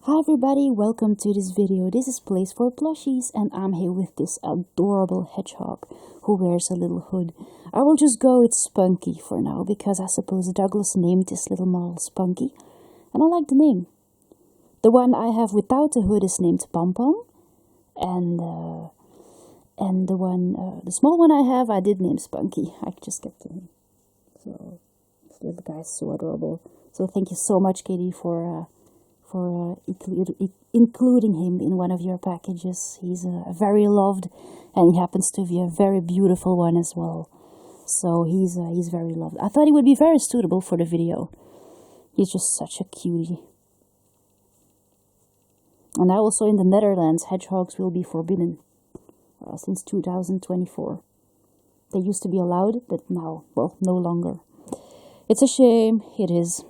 Hi everybody, welcome to this video. This is Place for Plushies and I'm here with this adorable hedgehog who wears a little hood. I will just go with Spunky for now because I suppose Douglas named this little model Spunky and I like the name. The one I have without the hood is named Pom Pom and the small one I have I did name Spunky. I just kept him. So this little guy is so adorable. So thank you so much, Katie, for including him in one of your packages. He's very loved, and he happens to be a very beautiful one as well. So he's very loved. I thought he would be very suitable for the video. He's just such a cutie. And now also in the Netherlands, hedgehogs will be forbidden since 2024. They used to be allowed, but now, well, no longer. It's a shame. It is.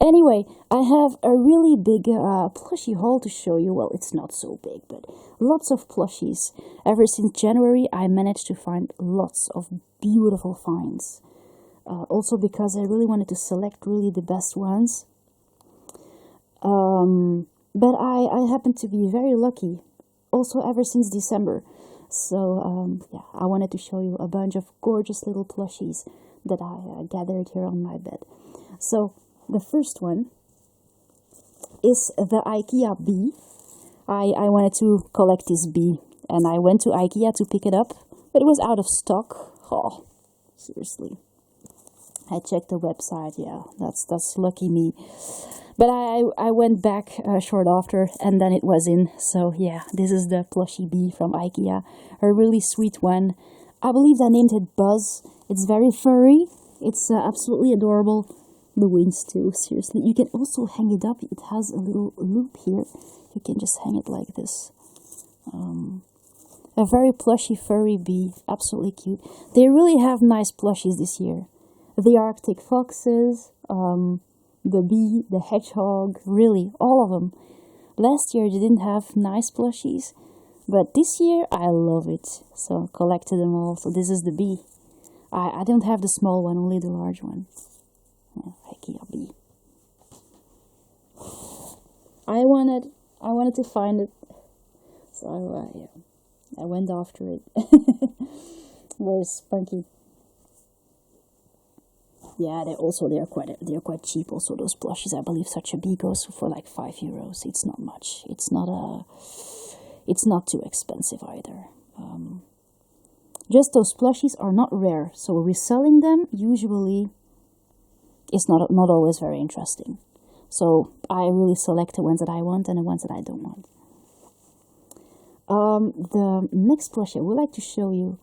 Anyway, I have a really big plushie haul to show you. Well, it's not so big, but lots of plushies. Ever since January, I managed to find lots of beautiful finds. Also because I really wanted to select really the best ones. But I happen to be very lucky. Also ever since December. So, yeah, I wanted to show you a bunch of gorgeous little plushies that I gathered here on my bed. So, the first one is the IKEA bee. I wanted to collect this bee, and I went to IKEA to pick it up, but it was out of stock. Oh, seriously. I checked the website, yeah, that's lucky me. But I went back short after, and then it was in. So, yeah, this is the plushie bee from IKEA. A really sweet one. I believe I named it Buzz. It's very furry. It's absolutely adorable. The wings too, seriously. You can also hang it up. It has a little loop here. You can just hang it like this. A very plushy, furry bee. Absolutely cute. They really have nice plushies this year. The Arctic foxes, the bee, the hedgehog, really, all of them. Last year they didn't have nice plushies, but this year I love it. So collected them all. So this is the bee. I don't have the small one, only the large one. IKEA bee. I wanted to find it, so yeah, I went after it. Where's Spunky? Yeah, they're quite cheap. Also, those plushies, I believe, such a bee goes for like €5. It's not much. It's not too expensive either. Just those plushies are not rare, so reselling them usually is not always very interesting. So I really select the ones that I want and the ones that I don't want. The next plushie I would like to show you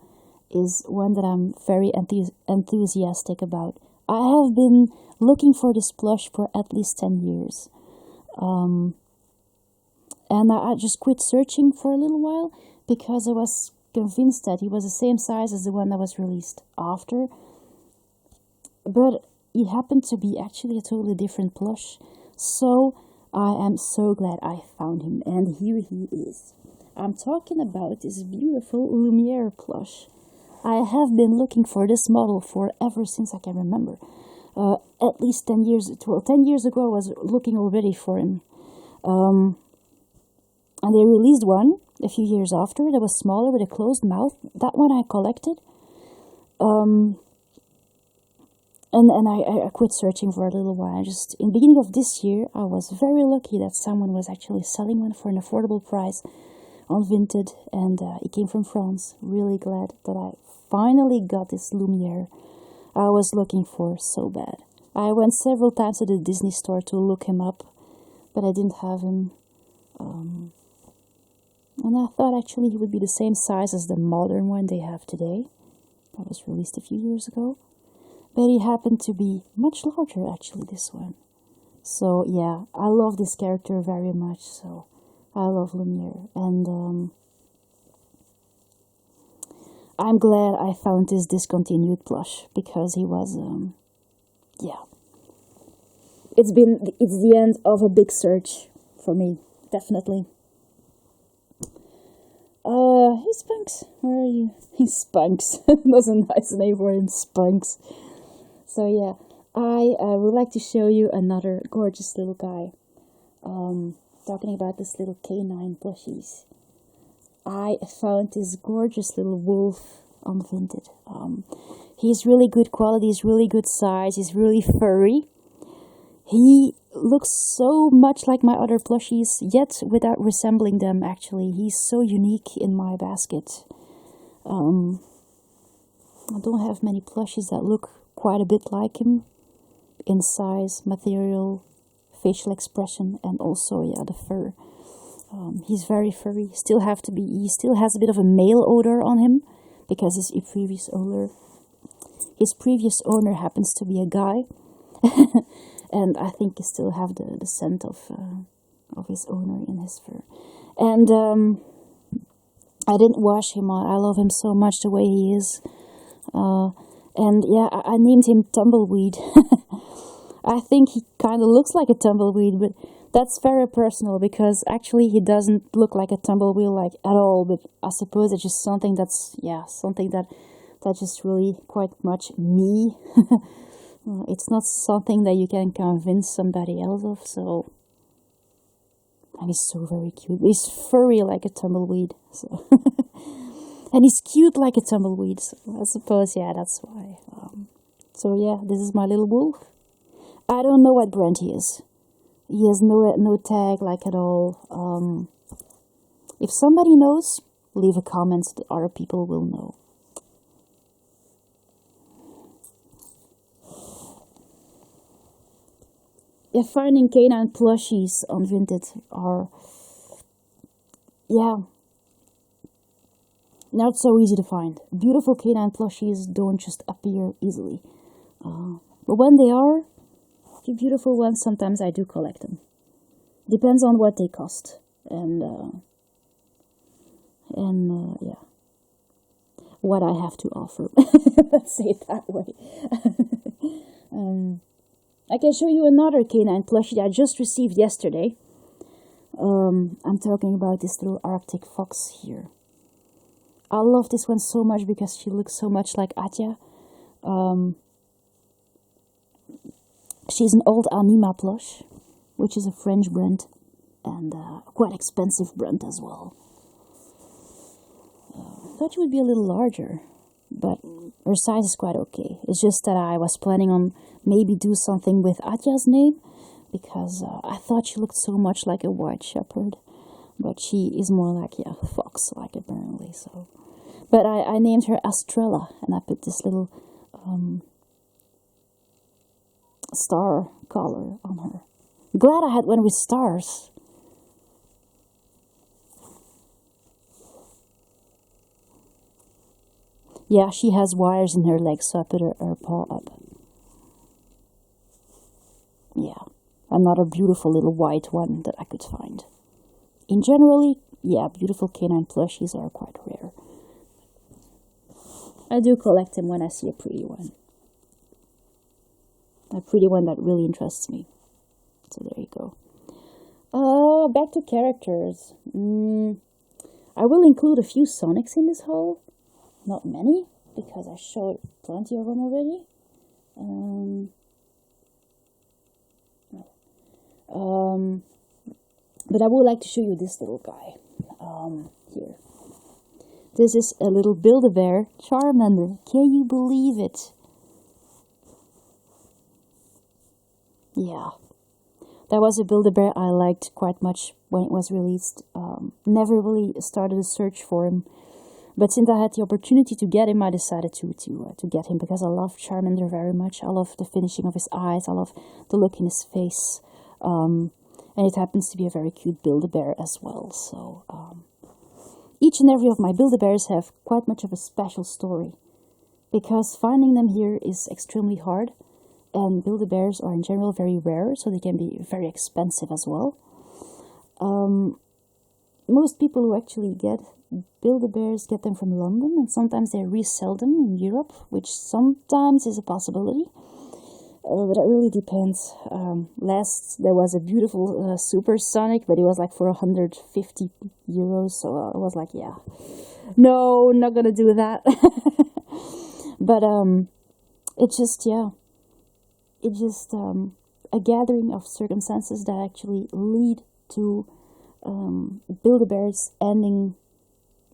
is one that I'm very enthusiastic about. I have been looking for this plush for at least 10 years. And I just quit searching for a little while because I was convinced that he was the same size as the one that was released after. But it happened to be actually a totally different plush. So I am so glad I found him. And here he is. I'm talking about this beautiful Lumiere plush. I have been looking for this model for ever since I can remember. At least 10 years. Well, 10 years ago I was looking already for him. And they released one a few years after that was smaller with a closed mouth. That one I collected. And I quit searching for a little while. Just in the beginning of this year, I was very lucky that someone was actually selling one for an affordable price on Vinted, and it came from France. Really glad that I finally got this Lumiere I was looking for so bad. I went several times to the Disney store to look him up, but I didn't have him. And I thought actually he would be the same size as the modern one they have today. That was released a few years ago. But he happened to be much larger, actually, this one. So, yeah, I love this character very much, so I love Lumiere. And I'm glad I found this discontinued plush, because he was, yeah. It's the end of a big search for me, definitely. Hey, Spunks, where are you? Hey, Spunks. That's a nice name for him, Spunks. So yeah, I would like to show you another gorgeous little guy. talking about this little canine plushies. I found this gorgeous little wolf on Vinted. He's really good quality, he's really good size, he's really furry. He looks so much like my other plushies, yet without resembling them actually. He's so unique in my basket. I don't have many plushies that look quite a bit like him in size, material, facial expression, and also, yeah, the fur. He's very furry. He still has a bit of a male odor on him because his previous owner happens to be a guy, and I think he still have the scent of his owner in his fur. And I didn't wash him. I love him so much the way he is. And yeah, I named him Tumbleweed. I think he kind of looks like a tumbleweed, but that's very personal because actually he doesn't look like a tumbleweed like at all. But I suppose it's just something that's just really quite much me. It's not something that you can convince somebody else of. So, and he's so very cute. He's furry like a tumbleweed. So. And he's cute like a tumbleweed, so I suppose, yeah, that's why. So yeah, this is my little wolf. I don't know what brand he is. He has no tag, like, at all. If somebody knows, leave a comment so that other people will know. Yeah, finding canine plushies on Vinted are, yeah, not so easy to find. Beautiful canine plushies don't just appear easily. But when they are, the beautiful ones, sometimes I do collect them. Depends on what they cost. And yeah. What I have to offer. Let's say it that way. I can show you another canine plushie that I just received yesterday. I'm talking about this little Arctic fox here. I love this one so much because she looks so much like Atya. She's an old Anima plush, which is a French brand, and quite expensive brand as well. Thought she would be a little larger, but her size is quite okay. It's just that I was planning on maybe do something with Atya's name, because I thought she looked so much like a white shepherd, but she is more like, yeah, fox-like apparently, so. But I named her Estrella, and I put this little star collar on her. Glad I had one with stars. Yeah, she has wires in her legs, so I put her paw up. Yeah, another beautiful little white one that I could find. In generally, yeah, beautiful canine plushies are quite rare. I do collect them when I see a pretty one. A pretty one that really interests me. So there you go. Back to characters. I will include a few Sonics in this haul. Not many, because I showed plenty of them already. But I would like to show you this little guy. Here. This is a little Build-A-Bear Charmander. Can you believe it? Yeah. That was a Build-A-Bear I liked quite much when it was released. Never really started a search for him. But since I had the opportunity to get him, I decided to get him because I love Charmander very much. I love the finishing of his eyes. I love the look in his face. And it happens to be a very cute Build-A-Bear as well. So, each and every of my Build-A-Bears have quite much of a special story. Because finding them here is extremely hard. And Build-A-Bears are in general very rare, so they can be very expensive as well. Most people who actually get Build-A-Bears get them from London, and sometimes they resell them in Europe, which sometimes is a possibility. But it really depends. Last, there was a beautiful Supersonic, but it was like for 150 euros, so I was like, yeah, no, not gonna do that. But it's just, yeah, it's just a gathering of circumstances that actually lead to Build-A-Bears ending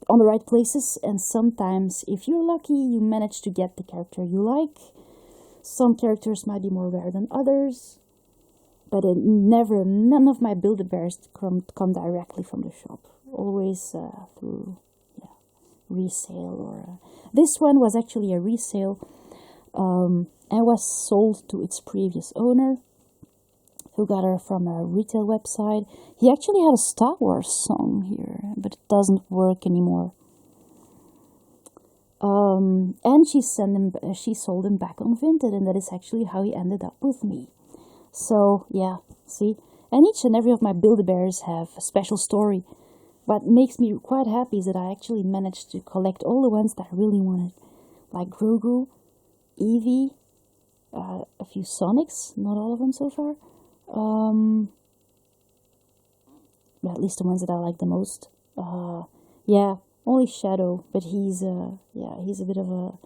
on the right places, and sometimes, if you're lucky, you manage to get the character you like. Some characters might be more rare than others, but none of my Build-A-Bears come directly from the shop. Always through resale, or this one was actually a resale and was sold to its previous owner, who got her from a retail website. He actually had a Star Wars song here, but it doesn't work anymore. And she sold him back on Vinted, and that is actually how he ended up with me. So yeah, see, and each and every of my Build-A-Bears have a special story. What makes me quite happy is that I actually managed to collect all the ones that I really wanted, like Grogu, Eevee, a few Sonics, not all of them so far. At least the ones that I like the most. Yeah, only Shadow, but he's a bit of a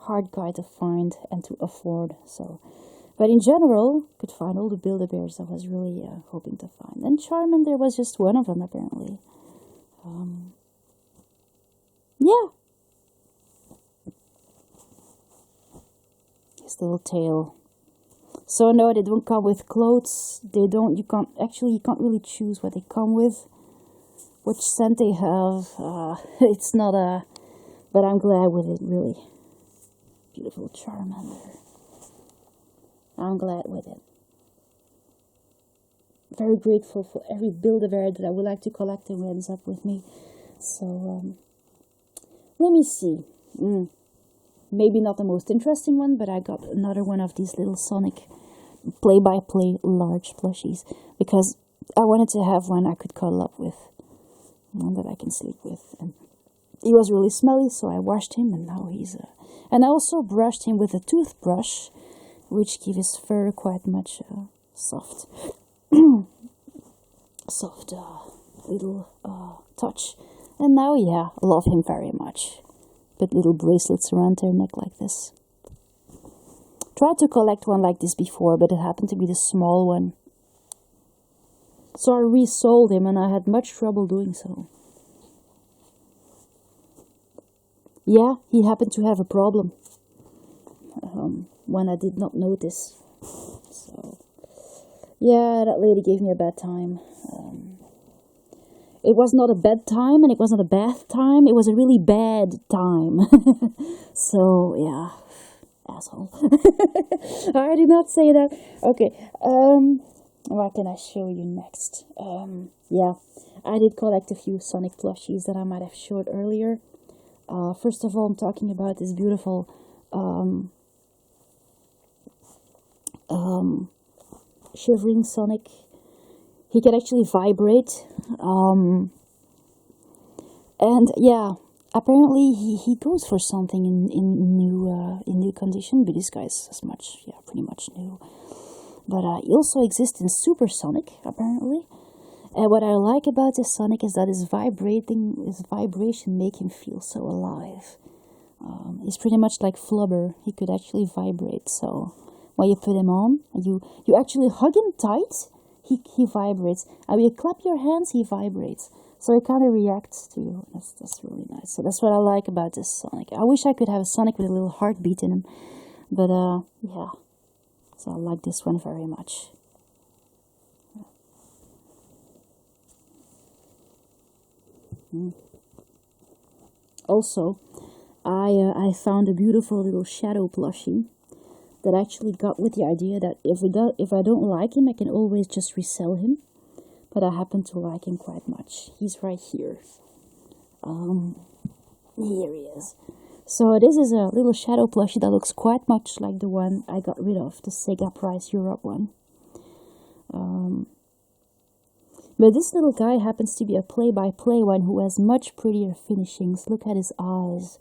hard guy to find and to afford. So, but in general, could find all the Build-A-Bears I was really hoping to find. And Charmander was just one of them apparently. Yeah. His little tail. So no, they don't come with clothes. You can't really choose what they come with, which scent they have. It's not but I'm glad with it, really. Beautiful Charmander. I'm glad with it. Very grateful for every Build-A-Bear that I would like to collect and ends up with me. So, let me see. Maybe not the most interesting one, but I got another one of these little Sonic play-by-play large plushies, because I wanted to have one I could cuddle up with, one that I can sleep with. And he was really smelly, so I washed him, and now he's and I also brushed him with a toothbrush, which gives his fur quite much soft little touch. And now, yeah, I love him very much. Put little bracelets around their neck like this. Tried to collect one like this before, but it happened to be the small one. So I resold him, and I had much trouble doing so. Yeah, he happened to have a problem. When I did not notice. So, yeah, that lady gave me a bad time. It was not a bad time, and it wasn't a bad time. It was a really bad time. So, yeah. Asshole. I did not say that. Okay. What can I show you next? Yeah. I did collect a few Sonic plushies that I might have showed earlier. First of all, I'm talking about this beautiful shivering Sonic. He can actually vibrate, and yeah, apparently he goes for something in new condition, but this guy's pretty much new. But he also exists in Super Sonic, apparently. And what I like about this Sonic is that his vibration make him feel so alive. He's pretty much like Flubber. He could actually vibrate. So when you put him on, you actually hug him tight, he vibrates. And when you clap your hands, he vibrates. So it kind of reacts to you. That's really nice. So that's what I like about this Sonic. I wish I could have a Sonic with a little heartbeat in him. But yeah. So I like this one very much. Also, I found a beautiful little Shadow plushie that I actually got with the idea that if I don't like him, I can always just resell him. But I happen to like him quite much. He's right here. Here he is. So this is a little Shadow plushie that looks quite much like the one I got rid of, the Sega Price Europe one. But this little guy happens to be a play-by-play one who has much prettier finishings. Look at his eyes.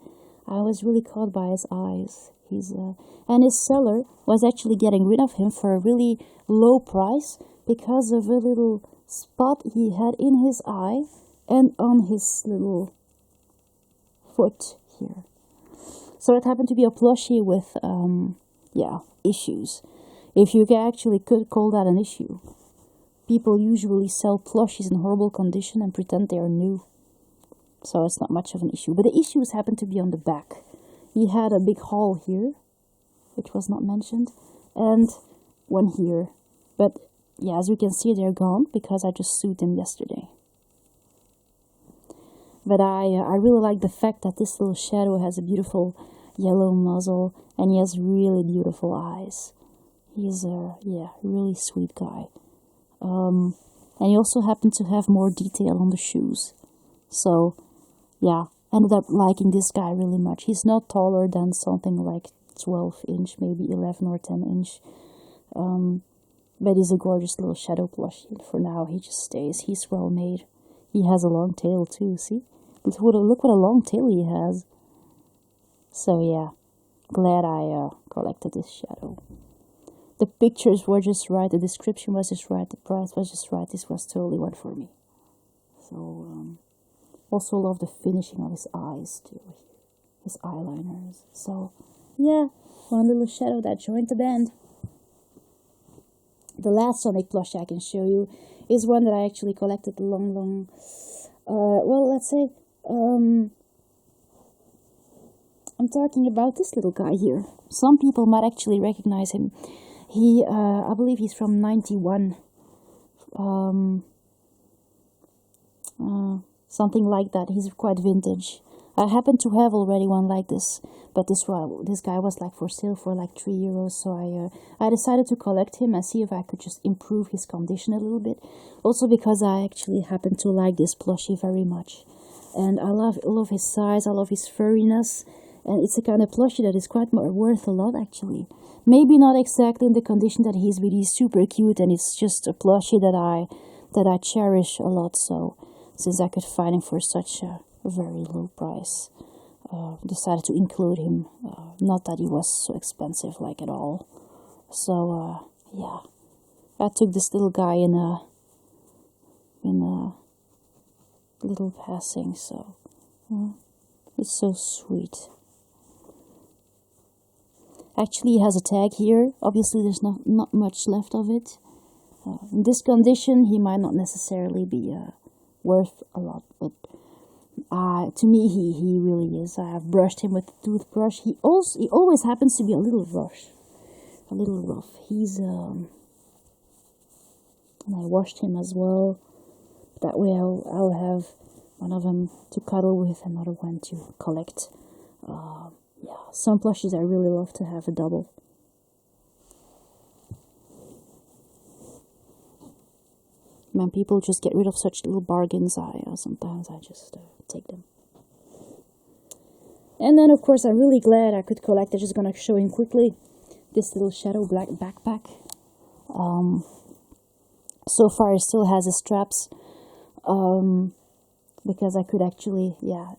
I was really caught by his eyes. And his seller was actually getting rid of him for a really low price because of a little spot he had in his eye and on his little foot here. So it happened to be a plushie with, issues. If you actually could call that an issue. people usually sell plushies in horrible condition and pretend they are new. So it's not much of an issue. But the issues happen to be on the back. He had a big hole here, which was not mentioned, and one here. But yeah, as you can see, they're gone because I just sewed them yesterday. But I really like the fact that this little shadow has a beautiful yellow muzzle and he has really beautiful eyes. He's a really sweet guy. And he also happened to have more detail on the shoes. So yeah, ended up liking this guy really much. He's not taller than something like 12 inch, maybe 11 or 10 inch. But he's a gorgeous little shadow plushie. For now, he just stays. He's well made. He has a long tail too, see? Look what a long tail he has. So yeah, glad I collected this shadow. The pictures were just right, the description was just right, the price was just right. This was totally one for me. So, also love the finishing of his eyes too, his eyeliners. So, yeah, one little shadow that joined the band. The last Sonic plush I can show you is one that I actually collected let's say, I'm talking about this little guy here. Some people might actually recognize him. He, I believe he's from 91. Something like that. He's quite vintage. I happen to have already one like this, but this guy was like for sale for like €3. So I decided to collect him and see if I could just improve his condition a little bit. Also because I actually happen to like this plushie very much, and I love his size. I love his furriness, and it's a kind of plushie that is quite worth a lot actually. Maybe not exactly in the condition that he's, but he's super cute, and it's just a plushie that I cherish a lot. So since I could find him for such a very low price, decided to include him. Not that he was so expensive, like at all. So yeah, I took this little guy in a little passing. So it's so sweet. Actually, he has a tag here. Obviously, there's not much left of it. In this condition, he might not necessarily be worth a lot, but to me, he really is. I have brushed him with a toothbrush. He always happens to be a little rough. He's and I washed him as well. That way, I'll have one of them to cuddle with, another one to collect. Yeah, some plushies I really love to have a double. When people just get rid of such little bargains, sometimes I just take them. And then, of course, I'm really glad I could collect. I'm just gonna show him quickly this little shadow black backpack. So far, it still has his straps, because I could actually,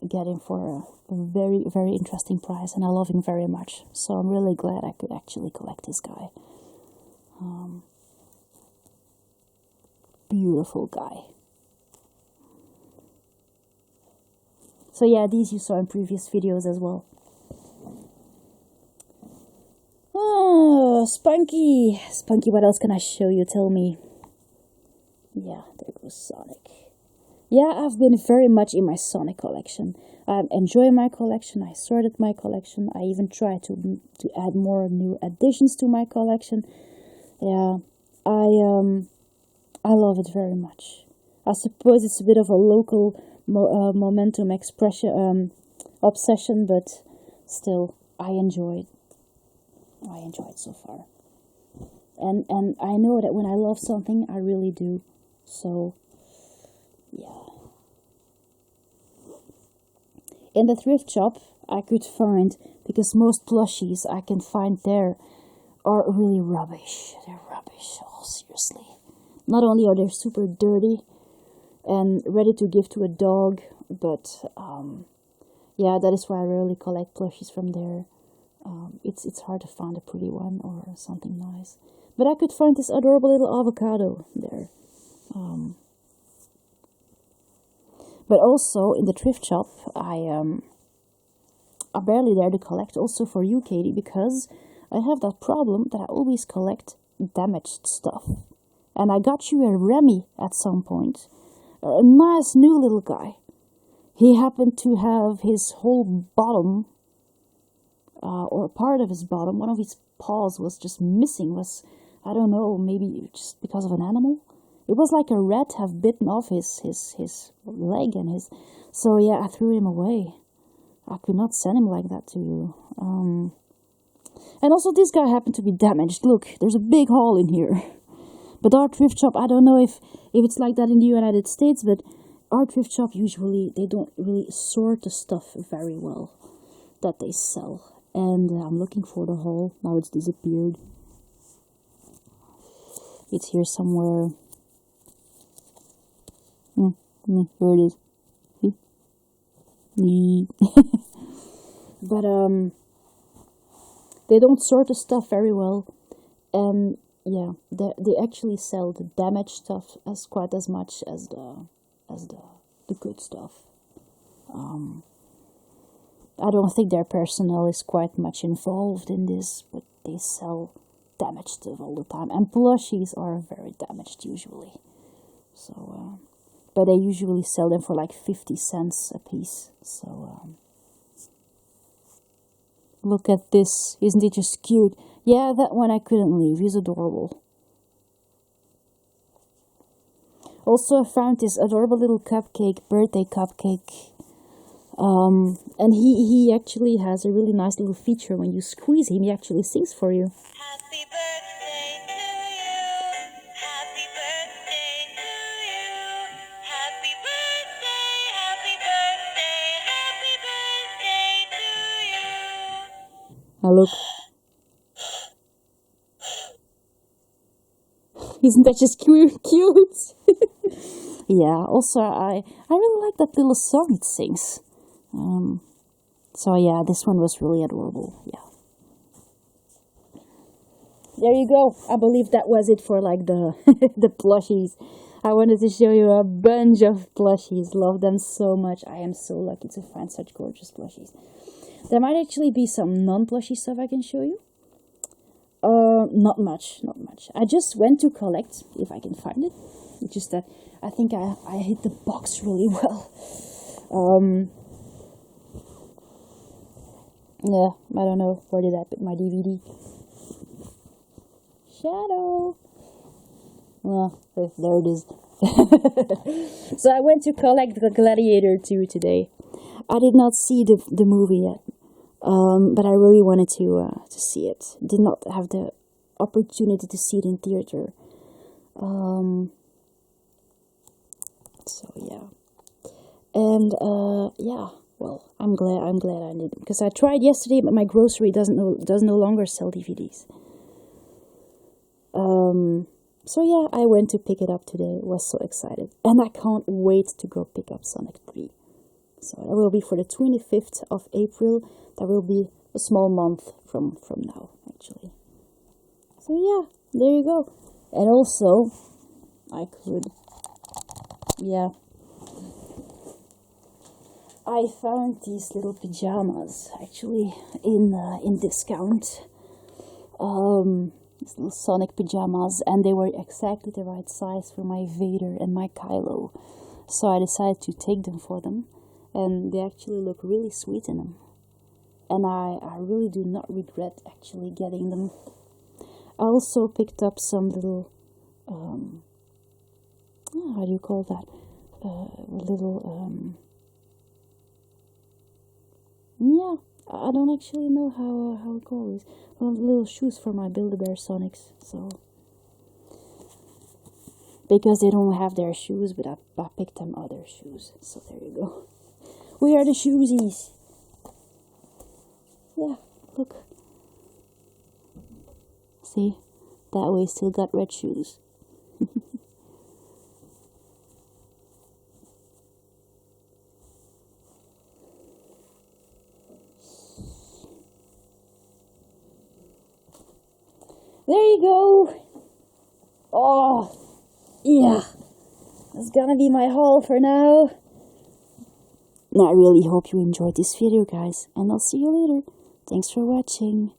get him for a very, very interesting price, and I love him very much. So I'm really glad I could actually collect this guy. Beautiful guy. So yeah, these you saw in previous videos as well. Oh, Spunky! Spunky, what else can I show you? Tell me. Yeah, there goes Sonic. Yeah, I've been very much in my Sonic collection. I'm enjoying my collection. I sorted my collection. I even tried to add more new additions to my collection. Yeah, I love it very much. I suppose it's a bit of a local momentum expression obsession, but still, I enjoy it. I enjoy it so far. And I know that when I love something, I really do. So, yeah. In the thrift shop, I could find, because most plushies I can find there are really rubbish. They're rubbish. Oh, seriously. Not only are they super dirty and ready to give to a dog, but yeah, that is why I rarely collect plushies from there. It's hard to find a pretty one or something nice. But I could find this adorable little avocado there. But also in the thrift shop, I'm barely there to collect. Also for you, Katie, because I have that problem that I always collect damaged stuff. And I got you a Remy at some point. A nice new little guy. He happened to have his whole bottom, or part of his bottom, one of his paws was just missing. I don't know, maybe just because of an animal. It was like a rat have bitten off his leg and his... So yeah, I threw him away. I could not send him like that to you. And also this guy happened to be damaged. Look, there's a big hole in here. But our thrift shop, I don't know if it's like that in the United States, but our thrift shop usually, they don't really sort the stuff very well that they sell. And I'm looking for the hole. Now it's disappeared. It's here somewhere. Here it is. See? But they don't sort the stuff very well. And yeah, they actually sell the damaged stuff as quite as much as the good stuff. I don't think their personnel is quite much involved in this, but they sell damaged stuff all the time. And plushies are very damaged usually. So, but they usually sell them for like 50 cents a piece. So, look at this. Isn't it just cute? Yeah, that one I couldn't leave. He's adorable. Also, I found this adorable little birthday cupcake. And he actually has a really nice little feature. When you squeeze him, he actually sings for you. Happy birthday to you. Happy birthday to you. Happy birthday, happy birthday, happy birthday to you. Now look. Isn't that just cute? Yeah, also I really like that little song it sings. So yeah, this one was really adorable. Yeah. There you go. I believe that was it for like the the plushies. I wanted to show you a bunch of plushies. Love them so much. I am so lucky to find such gorgeous plushies. There might actually be some non-plushy stuff I can show you. Not much. I just went to collect, if I can find it. It's just that I think I hit the box really well. Yeah, I don't know. Where did I put my DVD? Shadow. Well, there it is. So I went to collect the Gladiator 2 today. I did not see the movie yet. But I really wanted to see it. Did not have the opportunity to see it in theater. So yeah. And yeah. Well, I'm glad I did, because I tried yesterday, but my grocery does no longer sell DVDs. So yeah, I went to pick it up today. Was so excited, and I can't wait to go pick up Sonic 3. So that will be for the 25th of April. That will be a small month from now, actually. So yeah, there you go. And also, I found these little pajamas actually in discount. These little Sonic pajamas, and they were exactly the right size for my Vader and my Kylo. So I decided to take them for them, and they actually look really sweet in them. And I really do not regret actually getting them. I also picked up some little, how do you call that? Yeah, I don't actually know how to call this. Little shoes for my Build-A-Bear Sonics, so. Because they don't have their shoes, but I picked them other shoes. So there you go. We are the shoesies. Yeah, look. See? That way still got red shoes. There you go. Oh, yeah. That's gonna be my haul for now. And I really hope you enjoyed this video, guys. And I'll see you later. Thanks for watching.